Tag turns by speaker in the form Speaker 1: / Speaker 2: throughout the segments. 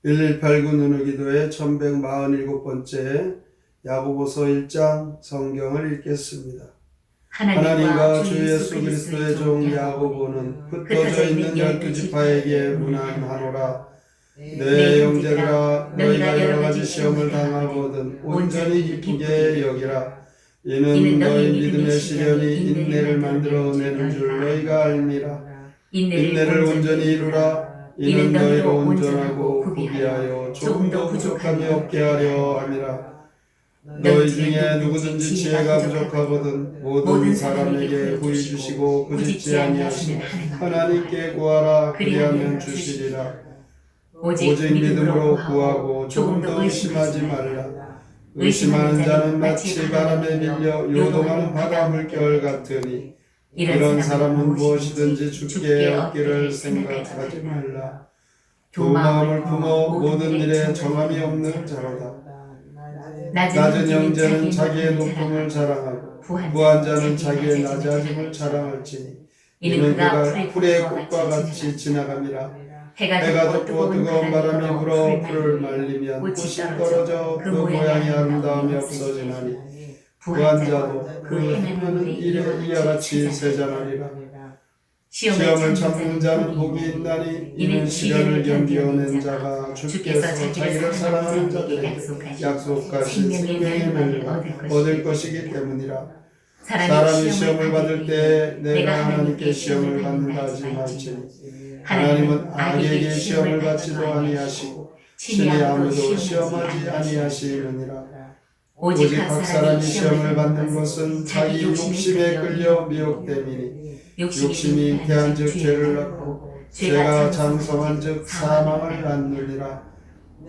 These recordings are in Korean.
Speaker 1: 1189 누누기도의 1147번째 야고보서 1장 성경을 읽겠습니다. 하나님과 주 예수 그리스도의 종 야고보는 흩어져 있는 12지파에게 문안하노라. 내 형제들아, 너희가 여러가지 시험을 당하거든 온전히 기쁘게 여기라. 이는 너희 믿음의 시련이 인내를 만들어내는 줄 너희가 알미라. 인내를 온전히 이루라. 이는 너희로 온전하고 구비하여 조금도 부족함이 없게 하려 함이라. 너희 중에 누구든지 지혜가 부족하거든 모든 사람에게 후히 주시고 꾸짖지 아니하시고 하나님께 구하라. 그리하면 주시리라. 오직 믿음으로 구하고 조금도 의심하지 말라. 의심하는 자는 마치 바람에 밀려 요동하는 바다 물결 같으니 이런 사람은 무엇이든지 주께 얻기를 생각하지 말라. 두 마음을 품어 모든 일에 정함이 없는 자로다. 낮은 형제는 자기의 높음을 자랑하고 부한 자는 자기의 낮아짐을 자랑할지니 이는 그가 풀의 꽃과 같이 지나감이라. 해가 돋고 뜨거운 바람이 불어 풀을 말리면 꽃이 떨어져 그 모양이 아름다움이 없어지나니 부한 자도 그 행하는 일에 이와 같이 세잔하리라. 시험을 참는 자는 복이 있나니 이는 시련을 견디어낸 자가 주께서 자기를 사랑하는 자들에게 약속하신 생명의 멸류관 얻을 것이기 때문이라. 사람이 시험을 받을 때 내가 하나님께 시험을 받는다 하지 말지니 하나님은 악에게 시험을 받지도 아니하시고 신이 아무도 시험하지 아니하시느니라. 오직 각 사람이 시험을 받는 것은 자기 욕심에 끌려 미혹됨이니 욕심이 잉태한즉 죄를 낳고 죄가 장성한즉 사망을 낳느니라.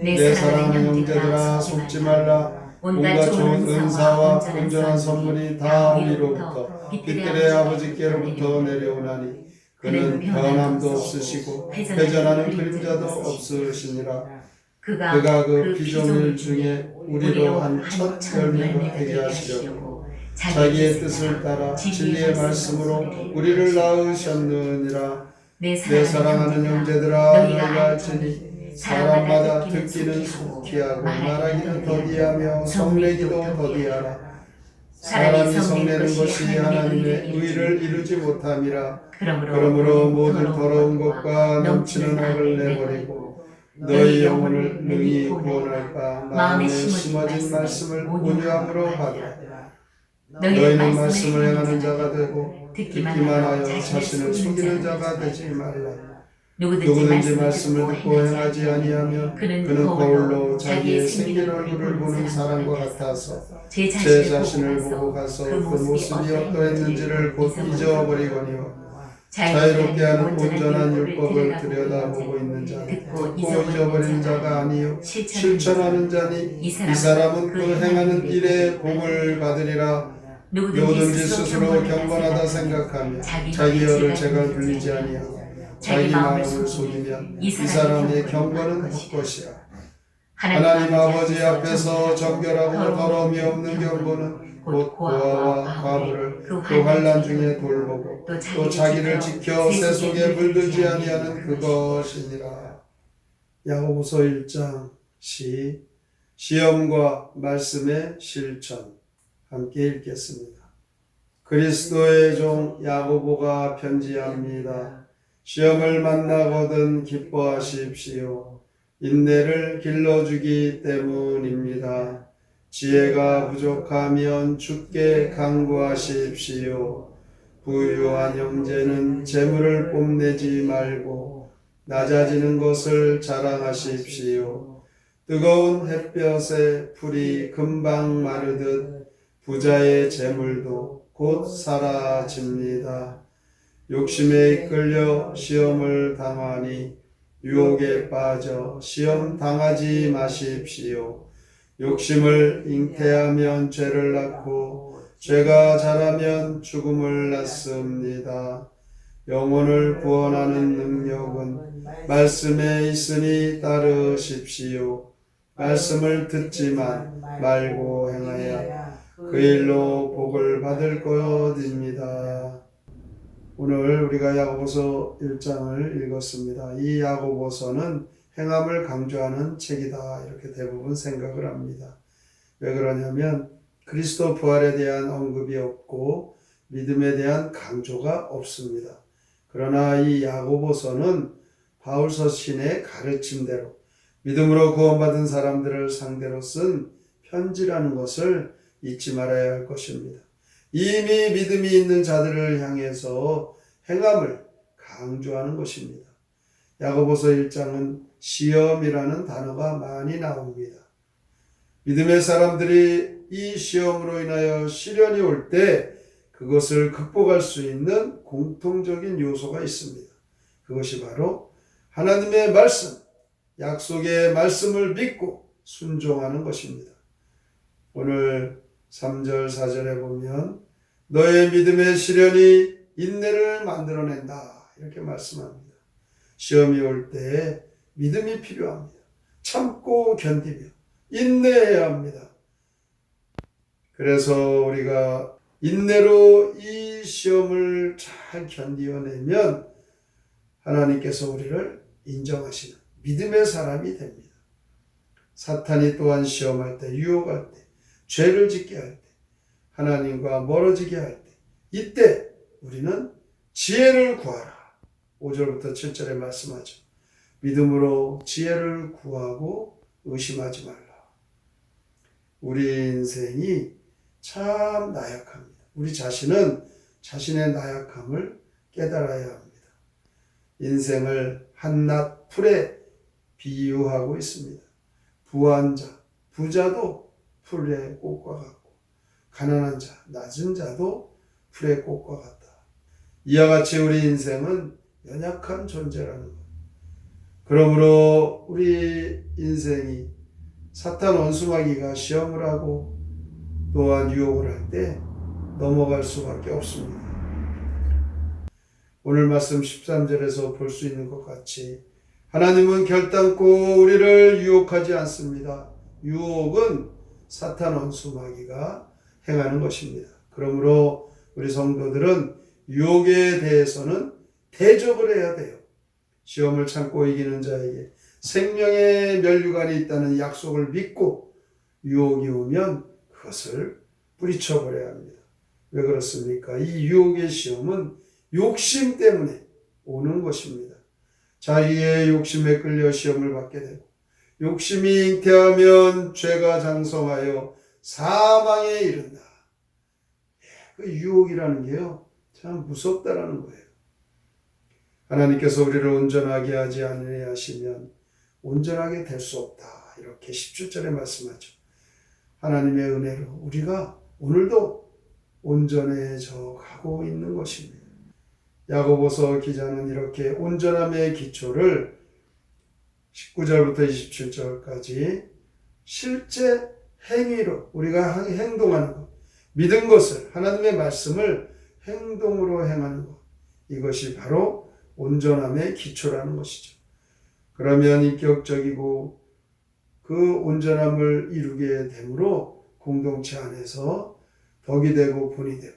Speaker 1: 내 사랑하는 형제들아, 속지 말라. 온갖 좋은 은사와 온전한 선물이 다 위로부터 빛들의 아버지께로부터 내려오나니 그는 변함도 없으시고 회전하는 그림자도 없으시니라. 그가 그 피조물 중에 우리로 한 첫 열매가 되게 하시려고 자기의 뜻을 따라 진리의 말씀으로 우리를 낳으셨느니라. 내 사랑하는 형제들아, 너희가 알지니 사람마다 듣기는 속히 하고 말하기는 더디하며 성내기도 더디하라. 사람이 성내는 것이 하나님의 의를 이루지 못함이라. 그러므로 모든 더러운 것과 넘치는 악을 내버리고 너희 영혼을 능히 구원할 바 마음에 심어진 말씀을 온유함으로 받으라. 너희는 말씀을 행하는 자가 되고 듣기만 하여 자신을 속이는 자가 되지 말라. 누구든지 말씀을 듣고 행하지 아니하면 그는 거울로 자기의 생긴 얼굴을 보는 사람과 같아서 제 자신을 보고 가서 그 모습이 어떠했는지를 곧 잊어버리거니와 자유롭게 하는 온전한 율법을 들여다보고 있는 자는 듣고 잊어버리는 자가 아니요 실천하는 자니 이 사람은 그 행하는 일에 복을 받으리라. 누구든지 스스로 경건하다 생각하며 자기 혀를 제갈 불리지 아니하고 자기 마음을 속이면 이 사람의 경건은 헛것이라. 하나님 아버지 앞에서 정결하고 더러움이 없는 경건은 곧 고아와 과부를 그 환난 중에 돌보고 또 자기를 지켜 새 속에 물들지 아니하는 그것이니라. 야고보서 1장 시험과 말씀의 실천 함께 읽겠습니다. 그리스도의 종 야고보가 편지합니다. 시험을 만나거든 기뻐하십시오. 인내를 길러주기 때문입니다. 지혜가 부족하면 주께 간구하십시오. 부유한 형제는 재물을 뽐내지 말고 낮아지는 것을 자랑하십시오. 뜨거운 햇볕에 풀이 금방 마르듯 부자의 재물도 곧 사라집니다. 욕심에 이끌려 시험을 당하니 유혹에 빠져 시험 당하지 마십시오. 욕심을 잉태하면 죄를 낳고 죄가 자라면 죽음을 낳습니다. 영혼을 구원하는 능력은 말씀에 있으니 따르십시오. 말씀을 듣지만 말고 행하여 그 일로 복을 받을 것입니다. 오늘 우리가 야고보서 1장을 읽었습니다. 이 야고보서는 행함을 강조하는 책이다. 이렇게 대부분 생각을 합니다. 왜 그러냐면 그리스도 부활에 대한 언급이 없고 믿음에 대한 강조가 없습니다. 그러나 이 야고보서는 바울 서신의 가르침대로 믿음으로 구원받은 사람들을 상대로 쓴 편지라는 것을 잊지 말아야 할 것입니다. 이미 믿음이 있는 자들을 향해서 행함을 강조하는 것입니다. 야고보서 1장은 시험이라는 단어가 많이 나옵니다. 믿음의 사람들이 이 시험으로 인하여 시련이 올 때 그것을 극복할 수 있는 공통적인 요소가 있습니다. 그것이 바로 하나님의 말씀, 약속의 말씀을 믿고 순종하는 것입니다. 오늘 3절 4절에 보면 너의 믿음의 시련이 인내를 만들어낸다 이렇게 말씀합니다. 시험이 올 때 믿음이 필요합니다. 참고 견디며 인내해야 합니다. 그래서 우리가 인내로 이 시험을 잘 견디어내면 하나님께서 우리를 인정하시는 믿음의 사람이 됩니다. 사탄이 또한 시험할 때, 유혹할 때, 죄를 짓게 할 때, 하나님과 멀어지게 할 때, 이때 우리는 지혜를 구하라. 5절부터 7절에 말씀하죠. 믿음으로 지혜를 구하고 의심하지 말라. 우리 인생이 참 나약합니다. 우리 자신은 자신의 나약함을 깨달아야 합니다. 인생을 한낱 풀에 비유하고 있습니다. 부한 자, 부자도 풀의 꽃과 같고 가난한 자, 낮은 자도 풀의 꽃과 같다. 이와 같이 우리 인생은 연약한 존재라는 것. 그러므로 우리 인생이 사탄 원수마귀가 시험을 하고 또한 유혹을 할 때 넘어갈 수밖에 없습니다. 오늘 말씀 13절에서 볼 수 있는 것 같이 하나님은 결단코 우리를 유혹하지 않습니다. 유혹은 사탄 원수마귀가 행하는 것입니다. 그러므로 우리 성도들은 유혹에 대해서는 대적을 해야 돼요. 시험을 참고 이기는 자에게 생명의 면류관이 있다는 약속을 믿고 유혹이 오면 그것을 뿌리쳐버려야 합니다. 왜 그렇습니까? 이 유혹의 시험은 욕심 때문에 오는 것입니다. 자기의 욕심에 끌려 시험을 받게 되고 욕심이 잉태하면 죄가 장성하여 사망에 이른다. 그 유혹이라는 게요, 참 무섭다라는 거예요. 하나님께서 우리를 온전하게 하지 아니하시면 온전하게 될 수 없다. 이렇게 17절에 말씀하죠. 하나님의 은혜로 우리가 오늘도 온전해져 가고 있는 것입니다. 야고보서 기자는 이렇게 온전함의 기초를 19절부터 27절까지 실제 행위로 우리가 행동하는 것, 믿은 것을, 하나님의 말씀을 행동으로 행하는 것, 이것이 바로 온전함의 기초라는 것이죠. 그러면 인격적이고 그 온전함을 이루게 되므로 공동체 안에서 덕이 되고 본이 되고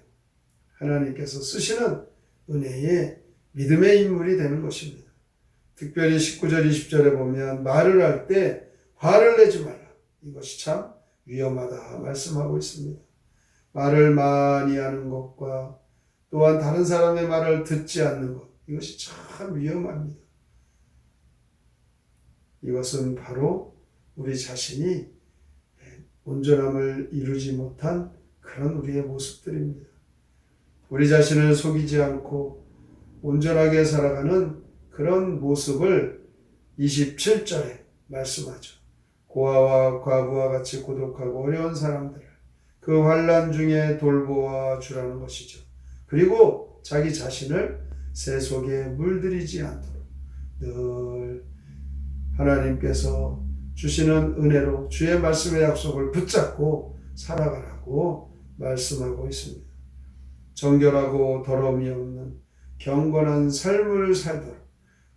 Speaker 1: 하나님께서 쓰시는 은혜의 믿음의 인물이 되는 것입니다. 특별히 19절 20절에 보면 말을 할 때 화를 내지 말라. 이것이 참 위험하다 말씀하고 있습니다. 말을 많이 하는 것과 또한 다른 사람의 말을 듣지 않는 것, 이것이 참 위험합니다. 이것은 바로 우리 자신이 온전함을 이루지 못한 그런 우리의 모습들입니다. 우리 자신을 속이지 않고 온전하게 살아가는 그런 모습을 27절에 말씀하죠. 고아와 과부와 같이 고독하고 어려운 사람들을 그 환난 중에 돌보아 주라는 것이죠. 그리고 자기 자신을 새 속에 물들이지 않도록 늘 하나님께서 주시는 은혜로 주의 말씀의 약속을 붙잡고 살아가라고 말씀하고 있습니다. 정결하고 더러움이 없는 경건한 삶을 살도록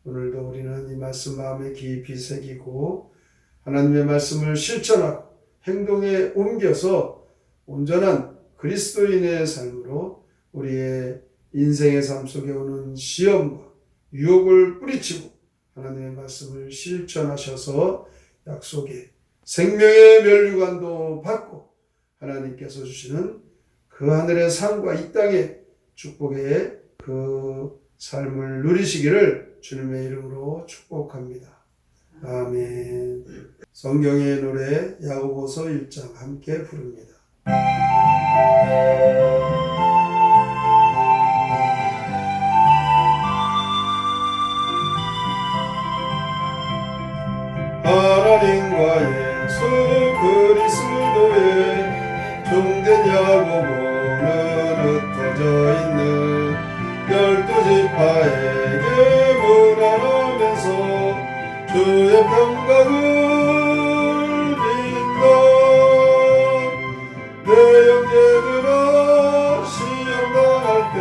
Speaker 1: 오늘도 우리는 이 말씀 마음에 깊이 새기고 하나님의 말씀을 실천하고 행동에 옮겨서 온전한 그리스도인의 삶으로 우리의 인생의 삶 속에 오는 시험과 유혹을 뿌리치고 하나님의 말씀을 실천하셔서 약속의 생명의 면류관도 받고 하나님께서 주시는 그 하늘의 상과 이 땅의 축복의 그 삶을 누리시기를 주님의 이름으로 축복합니다. 아멘. 성경의 노래 야고보서 1장 함께 부릅니다. 하나님과 예수 그리스도의 종된 야고보는 흩어져 있는 12지파에게 문안하면서 주의 평강을 빈다. 내 형제들아 시험 당할 때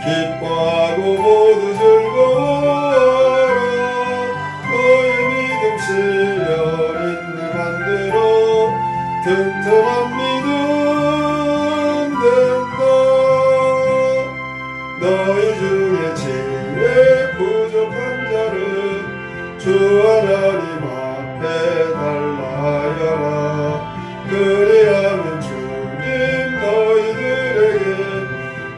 Speaker 1: 기뻐하고 모두 즐거워하라. 너의 믿음 실력 있는 만들어 튼튼한 믿음 된다. 너희 중에 지혜 부족한 자를 주 하나님 앞에 달라하여라. 그리하면 주님 너희들에게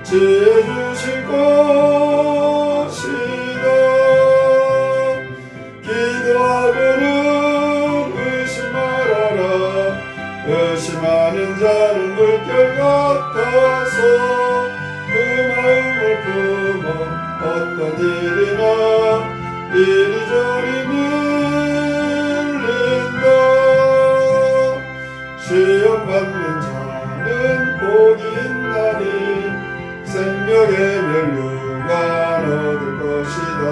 Speaker 1: 지혜 주실 것이다. 기도하고는 의심 말아라. 의심하는 자는 물결 같아서 그 마음을 품어 어떤 일이나 이리저리 밀린다. 시험 받는 자는 복이 있나니 생명의 면류관 얻을 것이다.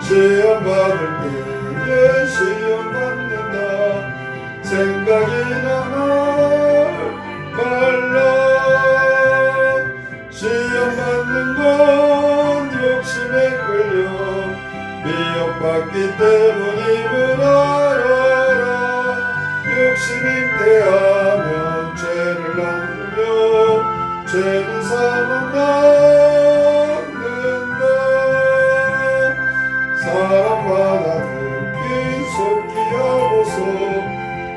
Speaker 1: 시험 받을 때에 시험 받는다 생각이 나나 말라. 시험 받는 건 욕심에 끌려 미혹받기 때문임을 알아라. 욕심 잉태하면 죄를 낳으며 죄는 사망 낳는다. 사람마다 듣기 속히 하고서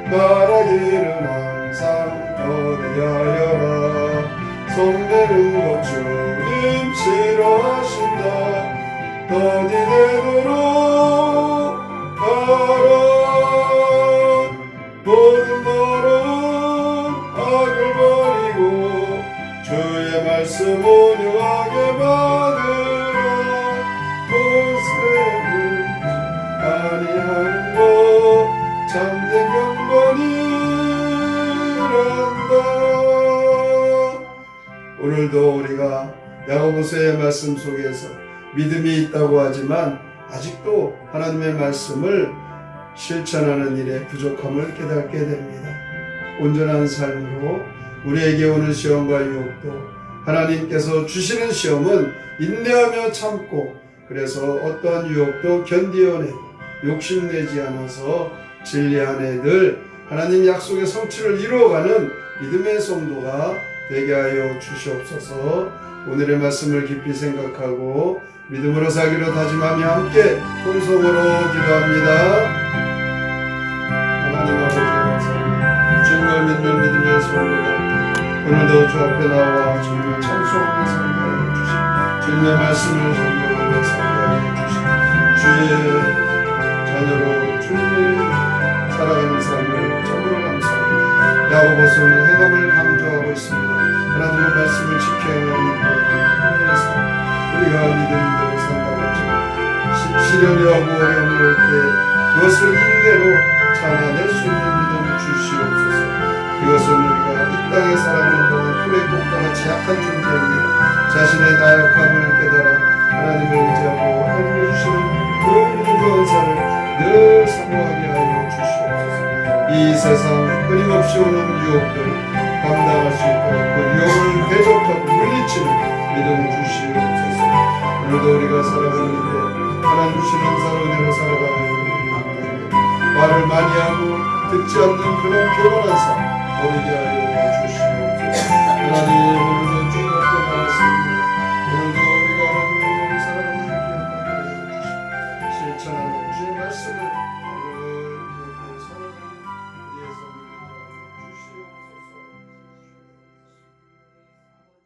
Speaker 1: 말하기는 항상 더디하여라. 성내는 것 주님 싫어하신다. 더디되도록 하라. 모든 더러운 악을 버리고 주의 말씀 온유하게 받으라. 모세는 아니하는 것 참된 경건이란다. 오늘도 우리가 야고보서의 말씀 속에서 믿음이 있다고 하지만 아직도 하나님의 말씀을 실천하는 일에 부족함을 깨닫게 됩니다. 온전한 삶으로 우리에게 오는 시험과 유혹도 하나님께서 주시는 시험은 인내하며 참고 그래서 어떠한 유혹도 견디어내고 욕심내지 않아서 진리 안에 늘 하나님 약속의 성취를 이루어가는 믿음의 성도가 되게 하여 주시옵소서. 오늘의 말씀을 깊이 생각하고 믿음으로 살기로 다짐하며 함께 통성으로 기도합니다. 하나님 아버지 감사합니다. 주님을 믿는 믿음의 성도가 오늘도 주 앞에 나와 주님을 찬송하며 살게 하여 주시고 주님의 말씀을 전도하며 살게 하여 주시고 주의 자녀로 주님을 살아가는 삶을 참으로 감사합니다. 야고보서는 행함을 강조하고 있습니다. 하나님의 말씀을 지켜야 하는 위해서 우리가 믿음대로 산다고 하지만 시련이 오고 어려움이 올 때 그것을 인내로 참아낼 수 있는 믿음 주시옵소서. 그것은 우리가 이 땅에 살아가는 동안 풀의 꽃과 같이 약한 존재입니다. 자신의 나약함을 깨달아 하나님을 의지하고 하나님이 주시는 그 믿음과 은사를 늘 사모하게 하여 주시옵소서. 이 세상 끊임없이 오는 유혹들 감당할 수 있도록 그 유혹을 대적하고 물리치는 믿음 주시옵소서. 오늘도 우리가 살아가는 일에 하나님 주신 은사로 은혜로 살아가는 말을 많이 하고 듣지 않는 그런 교만한 삶 버리게 하여 주시옵소서. 하나님 오늘도 주님 앞에 나왔습니다. 오늘도 우리가 하나님을 살아가는 기억하게 하여 주시옵소서. 말씀을